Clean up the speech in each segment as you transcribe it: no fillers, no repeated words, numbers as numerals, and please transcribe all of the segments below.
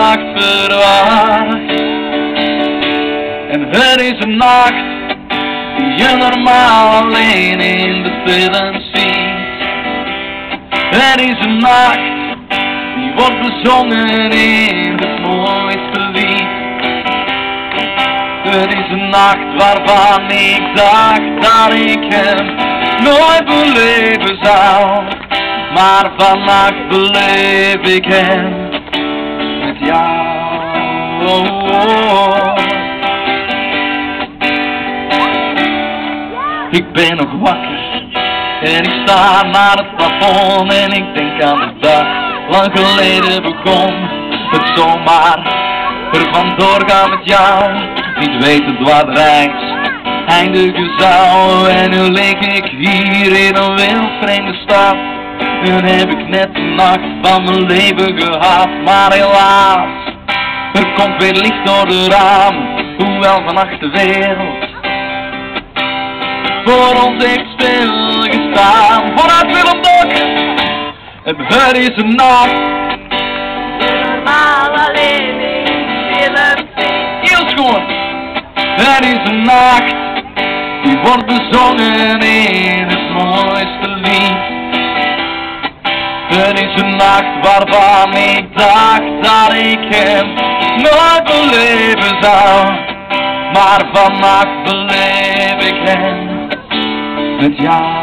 nacht verwacht. En het is een nacht die je normaal alleen in de film ziet. Het is een nacht die wordt bezongen in het mooiste lied. Het is een nacht waarvan ik dacht dat ik hem nooit beleven zou. Maar vannacht beleef ik hem met jou. Ik ben nog wakker en ik sta naar het plafond en ik denk aan de dag lang geleden begon. Het zomaar er vandoor gaan met jou, niet wetend waar de reis eindigen zou. En nu leek ik hier in een wildvreemde stad en heb ik net de nacht van mijn leven gehad. Maar helaas, er komt weer licht door de ramen, hoewel vannacht de wereld voor ons heeft stilgestaan. Vooruit Willem Dok! Het is een nacht normaal alleen in film ziet. heel schoon. Het is een nacht die wordt bezongen in het mooiste lied. Het is een nacht waarvan ik dacht dat ik hem nooit beleven zou. Maar vannacht beleef ik hem met jou.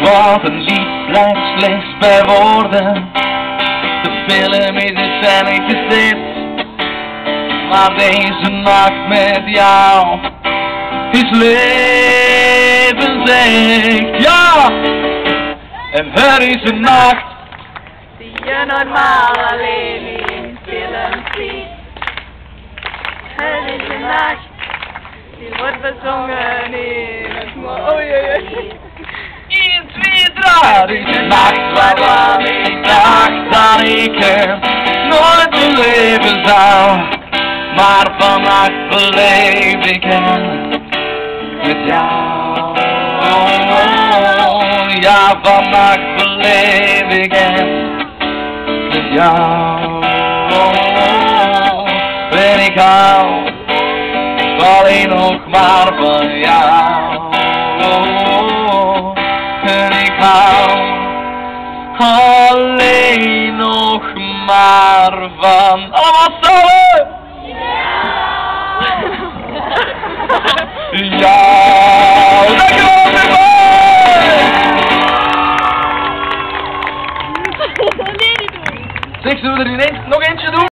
Want een lied blijft slechts bij woorden. De film is een scènetje zit. Maar deze nacht met jou is levensecht. Ja! En het is een nacht Die je normaal alleen in film ziet. Het is een nacht die wordt bezongen in het mooie lied. 1, 2, 3. Het is een nacht waarvan ik dacht dat ik hem nooit beleven zou. Maar vannacht beleef ik hem met jou. Ja, vannacht beleef ik hem met jou. En ik hou alleen nog maar van jou. En ik hou alleen nog maar van... Allemaal samen! Ja! Dankjewel, Nee, niet doen. Zeg, zullen we er nog eentje doen?